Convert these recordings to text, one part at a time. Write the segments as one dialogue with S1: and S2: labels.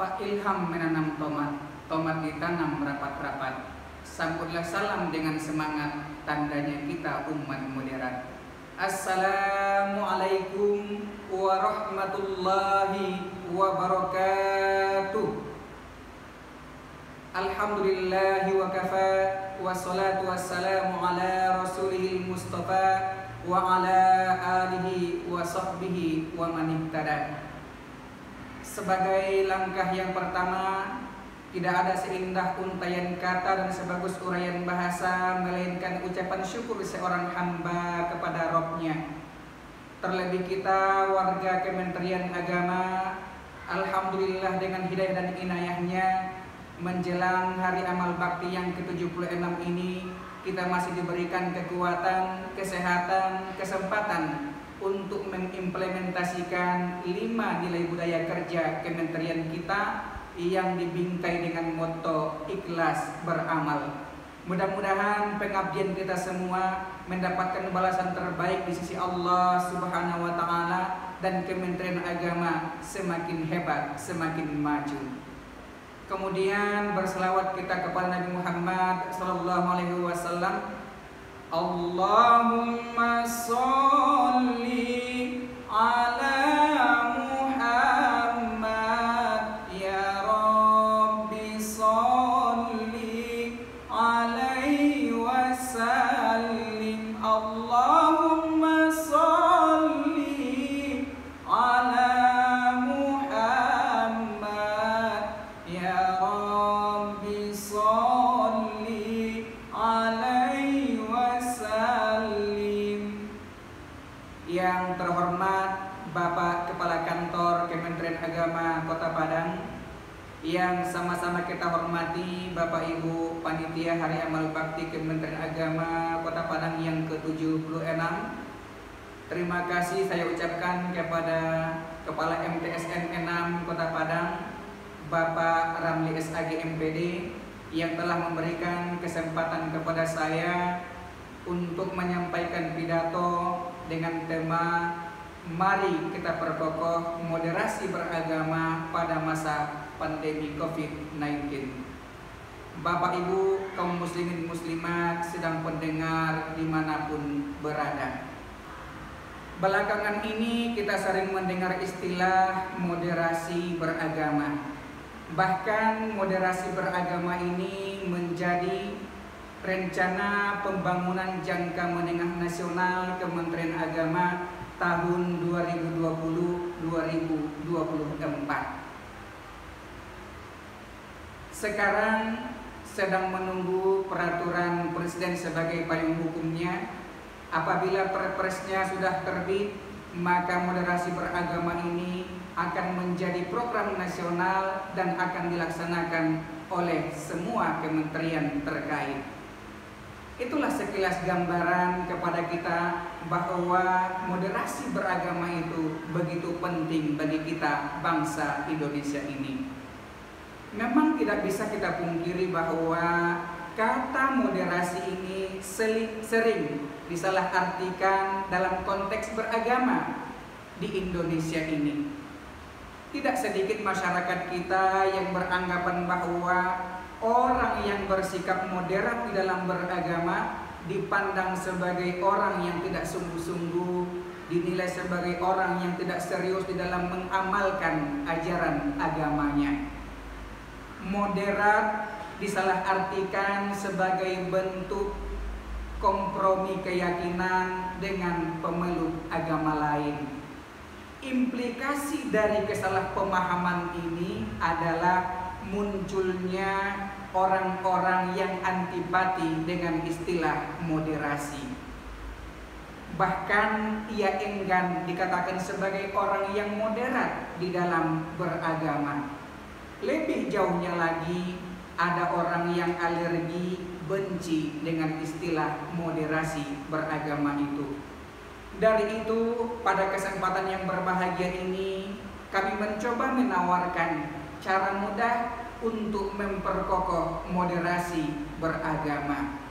S1: Pak Ilham menanam tomat, tomat ditanam rapat-rapat. Sambutlah salam dengan semangat, tandanya kita umat moderat. Assalamualaikum warahmatullahi wabarakatuh. Alhamdulillahi wa kafa, wassalatu wassalamu ala rasulihil mustafa wa ala alihi wa sahbihi wa man ihtada. Sebagai langkah yang pertama, tidak ada seindah untaian kata dan sebagus uraian bahasa melainkan ucapan syukur seorang hamba kepada Rabb-Nya. Terlebih kita warga Kementerian Agama, alhamdulillah dengan hidayah dan inayahnya, menjelang hari amal bakti yang ke-76 ini, kita masih diberikan kekuatan, kesehatan, kesempatan untuk mengimplementasikan 5 nilai budaya kerja kementerian kita yang dibingkai dengan motto ikhlas beramal. Mudah-mudahan pengabdian kita semua mendapatkan balasan terbaik di sisi Allah Subhanahu wa taala dan Kementerian Agama semakin hebat, semakin maju. Kemudian berselawat kita kepada Nabi Muhammad sallallahu alaihi wasallam. Allahumma sholli ala Muhammad ya Rabbi sholli alaihi wasallim. Allahumma sholli ala Muhammad ya Rabbi sholli alaihi wasallim. Yang terhormat Bapak Kepala Kantor Kementerian Agama Kota Padang, yang sama-sama kita hormati Bapak Ibu Panitia Hari Amal Bakti Kementerian Agama Kota Padang yang ke-76. Terima kasih saya ucapkan kepada Kepala MTSN 6 Kota Padang, Bapak Ramli SAG MPD, yang telah memberikan kesempatan kepada saya untuk menyampaikan pidato dengan tema "Mari kita perkokoh moderasi beragama pada masa pandemi COVID-19". Bapak Ibu kaum muslimin muslimat sedang pendengar dimanapun berada. Belakangan ini kita sering mendengar istilah moderasi beragama. Bahkan moderasi beragama ini menjadi rencana pembangunan jangka menengah nasional Kementerian Agama tahun 2020-2024. Sekarang sedang menunggu peraturan Presiden sebagai payung hukumnya. Apabila perpresnya sudah terbit, maka moderasi beragama ini akan menjadi program nasional dan akan dilaksanakan oleh semua kementerian terkait. Itulah sekilas gambaran kepada kita bahwa moderasi beragama itu begitu penting bagi kita bangsa Indonesia ini. Memang tidak bisa kita pungkiri bahwa kata moderasi ini sering disalahartikan dalam konteks beragama di Indonesia ini. Tidak sedikit masyarakat kita yang beranggapan bahwa orang yang bersikap moderat di dalam beragama dipandang sebagai orang yang tidak sungguh-sungguh, dinilai sebagai orang yang tidak serius di dalam mengamalkan ajaran agamanya. Moderat disalahartikan sebagai bentuk kompromi keyakinan dengan pemeluk agama lain. Implikasi dari kesalahpemahaman ini adalah munculnya orang-orang yang antipati dengan istilah moderasi. Bahkan ia enggan dikatakan sebagai orang yang moderat di dalam beragama. Lebih jauhnya lagi, ada orang yang alergi, benci dengan istilah moderasi beragama itu. Dari itu, pada kesempatan yang berbahagia ini, kami mencoba menawarkan cara mudah untuk memperkokoh moderasi beragama.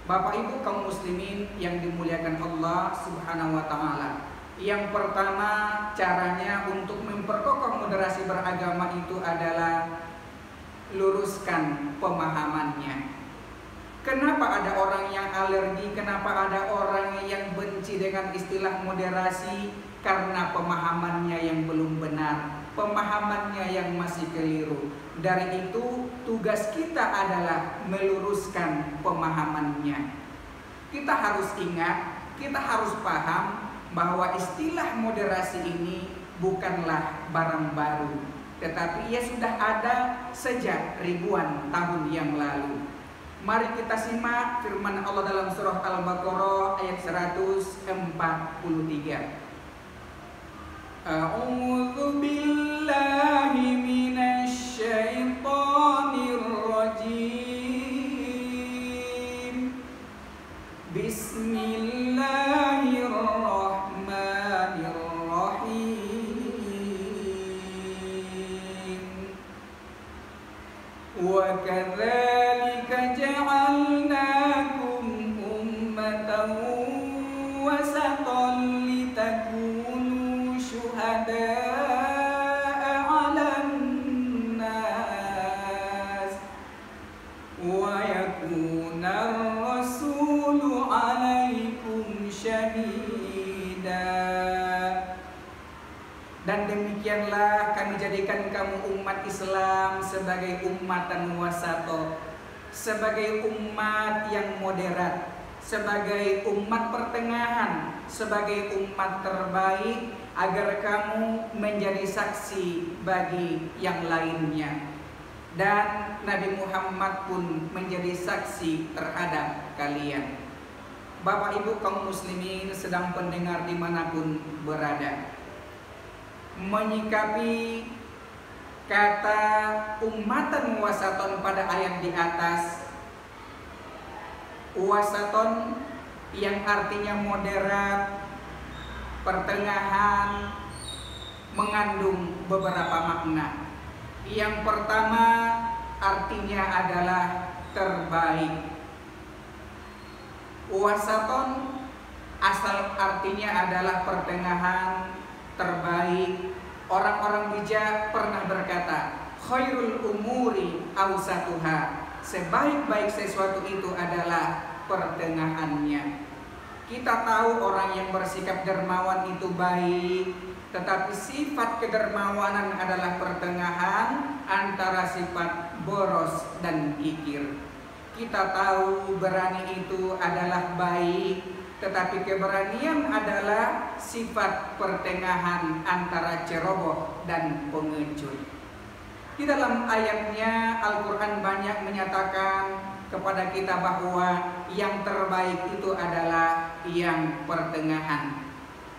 S1: Bapak Ibu kaum muslimin yang dimuliakan Allah Subhanahu wa taala, Yang pertama, caranya untuk memperkokoh moderasi beragama itu adalah luruskan pemahamannya. Kenapa ada orang yang alergi? Kenapa ada orang yang benci dengan istilah moderasi? Karena pemahamannya yang belum benar, pemahamannya yang masih keliru. Dari itu, tugas kita adalah meluruskan pemahamannya. Kita harus ingat, kita harus paham bahwa istilah moderasi ini bukanlah barang baru, tetapi ia sudah ada sejak ribuan tahun yang lalu. Mari kita simak firman Allah dalam surah Al-Baqarah ayat 143. A'udzu billahi minasy syaithanir rajim. Bismillahirrahmanirrahim. Wa kadzalika ja'alnakum ummatan wasatan litakunu syuhada'a 'alan nas wa yakuna ar-rasulu 'alaikum syahida. Dan demikianlah kami jadikan kamu umat Islam sebagai ummatan wasato, sebagai umat yang moderat, sebagai umat pertengahan, sebagai umat terbaik, agar kamu menjadi saksi bagi yang lainnya. Dan Nabi Muhammad pun menjadi saksi terhadap kalian. Bapak Ibu kaum muslimin sedang pendengar dimanapun berada, menyikapi kata ummatan wasaton pada ayat di atas, wasaton yang artinya moderat, pertengahan, mengandung beberapa makna. Yang pertama artinya adalah terbaik. Wasaton asal artinya adalah pertengahan, terbaik. Orang-orang bijak pernah berkata, khairul umuri awsatuha, sebaik-baik sesuatu itu adalah pertengahannya. Kita tahu orang yang bersikap dermawan itu baik, tetapi sifat kedermawanan adalah pertengahan antara sifat boros dan kikir. Kita tahu berani itu adalah baik, tetapi keberanian adalah sifat pertengahan antara ceroboh dan pengecut. Di dalam ayatnya Al-Quran banyak menyatakan kepada kita bahwa yang terbaik itu adalah yang pertengahan.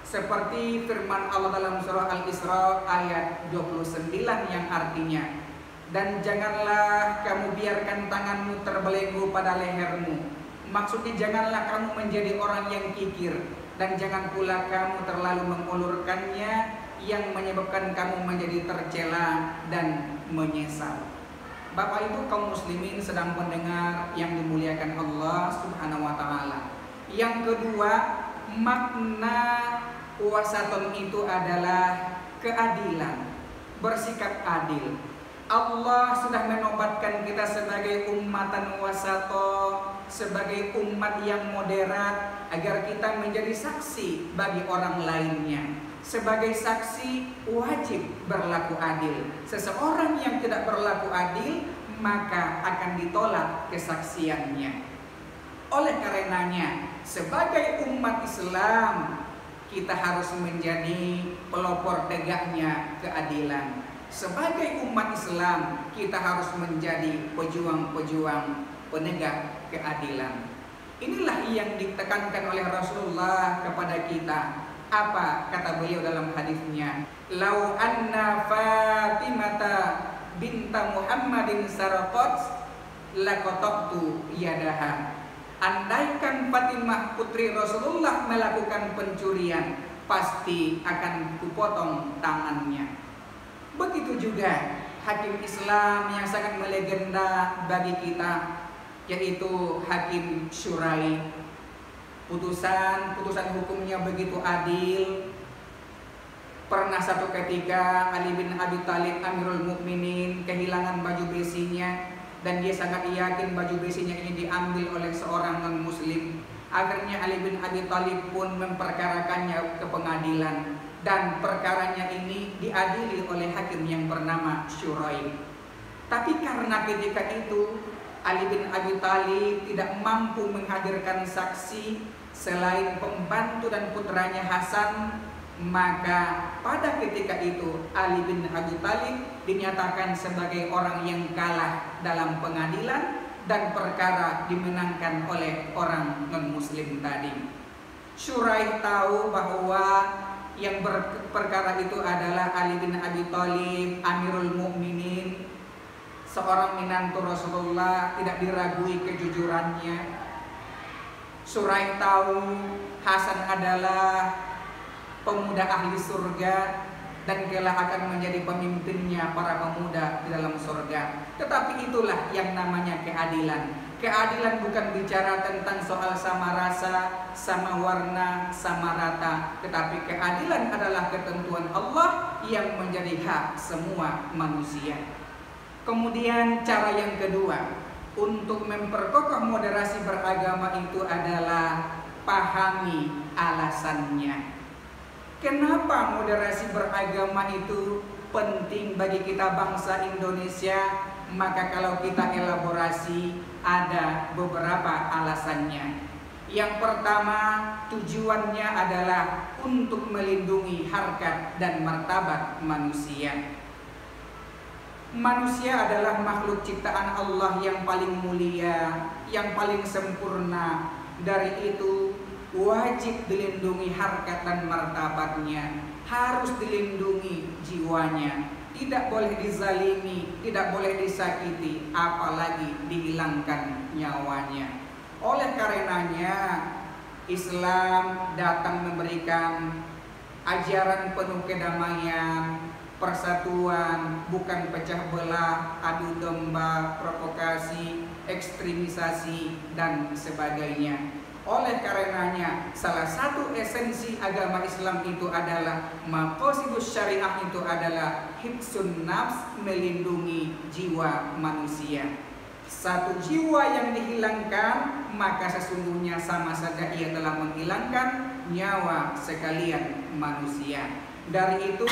S1: Seperti firman Allah dalam surah Al-Isra ayat 29 yang artinya, dan janganlah kamu biarkan tanganmu terbelenggu pada lehermu. Maksudnya janganlah kamu menjadi orang yang kikir, dan jangan pula kamu terlalu mengulurkannya yang menyebabkan kamu menjadi tercela dan menyesal. Bapak Ibu kaum muslimin sedang mendengar yang dimuliakan Allah Subhanahu wa taala. Yang kedua, makna wasaton itu adalah keadilan, bersikap adil. Allah sudah menobatkan kita sebagai ummatan wasato, sebagai umat yang moderat, agar kita menjadi saksi bagi orang lainnya. Sebagai saksi wajib berlaku adil. Seseorang yang tidak berlaku adil, maka akan ditolak kesaksiannya. Oleh karenanya, sebagai umat Islam, kita harus menjadi pelopor tegaknya keadilan. Sebagai umat Islam, kita harus menjadi pejuang-pejuang penegak keadilan. Inilah yang ditekankan oleh Rasulullah kepada kita. Apa kata beliau dalam hadisnya? Lau anna Fatimata binta Muhammadin saraqat laqattu yadaha. Andaikan Fatimah putri Rasulullah melakukan pencurian, pasti akan kupotong tangannya. Begitu juga hakim Islam yang sangat melegenda bagi kita, yaitu Hakim Syurai. Putusan hukumnya begitu adil, Pernah satu ketika Ali bin Abi Thalib Amirul Mukminin kehilangan baju besinya, dan dia sangat yakin baju besinya ini diambil oleh seorang non-muslim. Akhirnya Ali bin Abi Thalib pun memperkarakannya ke pengadilan, dan perkaranya ini diadili oleh hakim yang bernama Syuraih. Tapi karena ketika itu Ali bin Abi Thalib tidak mampu menghadirkan saksi selain pembantu dan putranya Hasan, maka pada ketika itu Ali bin Abi Thalib dinyatakan sebagai orang yang kalah dalam pengadilan, dan perkara dimenangkan oleh orang non-muslim tadi. Syuraih tahu bahwa yang berperkara itu adalah Ali bin Abi Thalib Amirul Mukminin, seorang menantu Rasulullah, tidak diragui kejujurannya. Syuraih tahu Hasan adalah pemuda ahli surga dan kelak akan menjadi pemimpinnya para pemuda di dalam surga. Tetapi itulah yang namanya keadilan. Keadilan bukan bicara tentang soal sama rasa, sama warna, sama rata, tetapi keadilan adalah ketentuan Allah yang menjadi hak semua manusia. Kemudian cara yang kedua untuk memperkokoh moderasi beragama itu adalah pahami alasannya. Kenapa moderasi beragama itu penting bagi kita bangsa Indonesia? Maka kalau kita elaborasi, ada beberapa alasannya. Yang pertama, tujuannya adalah untuk melindungi harkat dan martabat manusia. Manusia adalah makhluk ciptaan Allah yang paling mulia, yang paling sempurna. Dari itu wajib dilindungi harkat dan martabatnya, harus dilindungi jiwanya, tidak boleh dizalimi, tidak boleh disakiti, apalagi dihilangkan nyawanya. Oleh karenanya Islam datang memberikan ajaran penuh kedamaian, persatuan, bukan pecah belah, adu domba, provokasi, ekstremisasi, dan sebagainya. Oleh karenanya salah satu esensi agama Islam itu adalah maqasidus syariah, itu adalah hifdzun nafs, melindungi jiwa manusia. Satu jiwa yang dihilangkan maka sesungguhnya sama saja ia telah menghilangkan nyawa sekalian manusia. Dari itu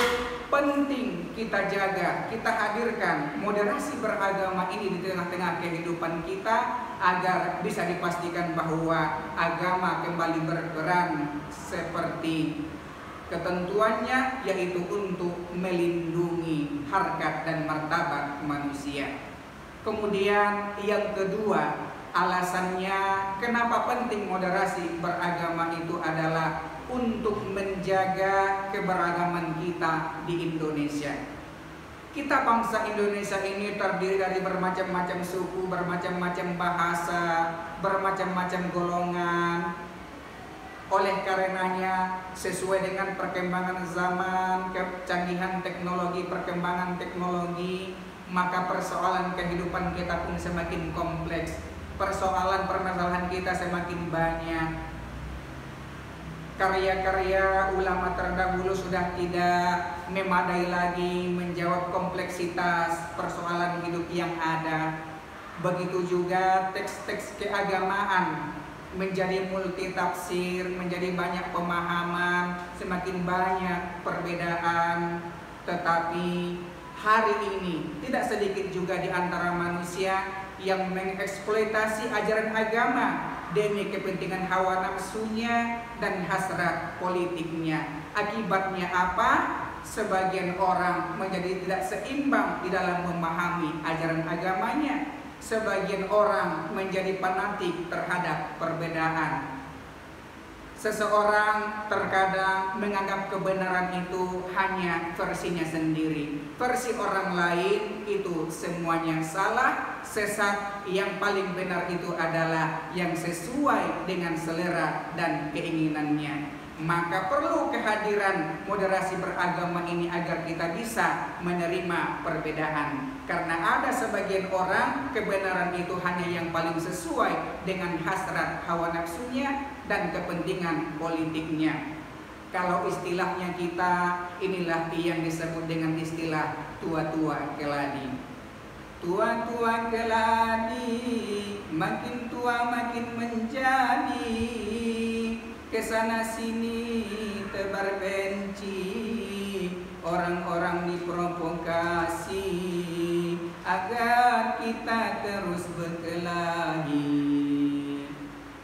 S1: penting kita jaga, kita hadirkan moderasi beragama ini di tengah-tengah kehidupan kita, agar bisa dipastikan bahwa agama kembali berperan seperti ketentuannya, yaitu untuk melindungi harkat dan martabat manusia. Kemudian yang kedua, alasannya kenapa penting moderasi beragama itu adalah untuk menjaga keberagaman kita di Indonesia. Kita bangsa Indonesia ini terdiri dari bermacam-macam suku, bermacam-macam bahasa, bermacam-macam golongan. Oleh karenanya, sesuai dengan perkembangan zaman, kecanggihan teknologi, perkembangan teknologi, maka persoalan kehidupan kita pun semakin kompleks. Persoalan permasalahan kita semakin banyak. Karya-karya ulama terdahulu sudah tidak memadai lagi menjawab kompleksitas persoalan hidup yang ada. Begitu juga teks-teks keagamaan menjadi multitafsir, menjadi banyak pemahaman, semakin banyak perbedaan. Tetapi hari ini tidak sedikit juga di antara manusia yang mengeksploitasi ajaran agama demi kepentingan hawa nafsunya dan hasrat politiknya. Akibatnya apa? Sebagian orang menjadi tidak seimbang di dalam memahami ajaran agamanya. Sebagian orang menjadi fanatik terhadap perbedaan. Seseorang terkadang menganggap kebenaran itu hanya versinya sendiri. Versi orang lain itu semuanya salah, sesat. Yang paling benar itu adalah yang sesuai dengan selera dan keinginannya. Maka perlu kehadiran moderasi beragama ini agar kita bisa menerima perbedaan. Karena ada sebagian orang kebenaran itu hanya yang paling sesuai dengan hasrat hawa nafsunya dan kepentingan politiknya. Kalau istilahnya kita, inilah yang disebut dengan istilah tua-tua keladi. Tua-tua keladi, makin tua makin menjadi, kesana sini tebar benci, orang-orang diprovokasi agar kita terus berkelahi.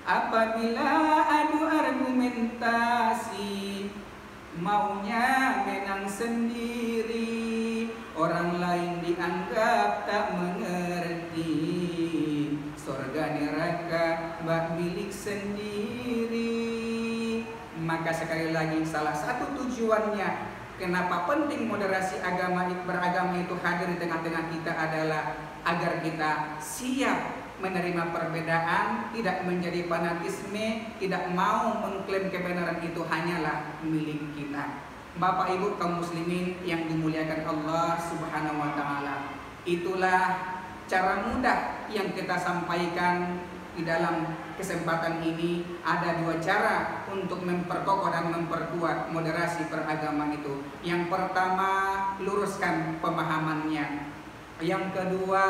S1: Apabila adu argumentasi, maunya menang sendiri, orang lain dianggap tak mengerti, surga neraka bak milik sendiri. Maka sekali lagi, salah satu tujuannya kenapa penting moderasi beragama itu hadir di tengah-tengah kita adalah agar kita siap menerima perbedaan, tidak menjadi fanatisme, tidak mau mengklaim kebenaran itu hanyalah milik kita. Bapak Ibu kaum muslimin yang dimuliakan Allah Subhanahu wa taala. Itulah cara mudah yang kita sampaikan di dalam kesempatan ini. Ada dua cara untuk memperkokoh dan memperkuat moderasi beragama itu. Yang pertama, luruskan pemahamannya. Yang kedua,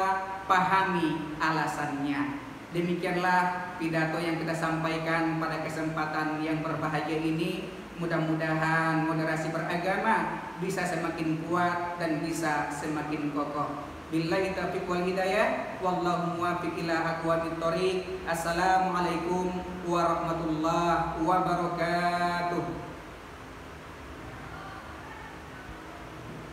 S1: pahami alasannya. Demikianlah pidato yang kita sampaikan pada kesempatan yang berbahagia ini. Mudah-mudahan moderasi beragama bisa semakin kuat dan bisa semakin kokoh. Billahi taufiq wal hidayah, wallahu muwaffiq ila aqwamit thoriq. Assalamualaikum warahmatullahi wabarakatuh.